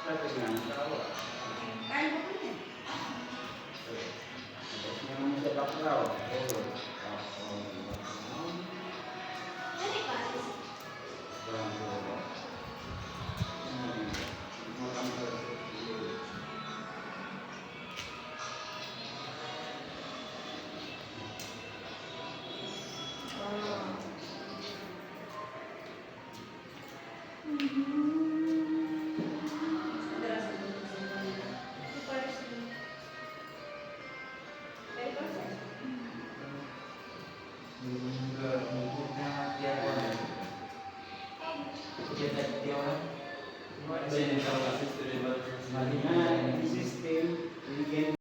Tapi yang tahu, Kain bukunya. memang sepak tahu. Jadi Pak. Dia tiap orang. Banyak tahu.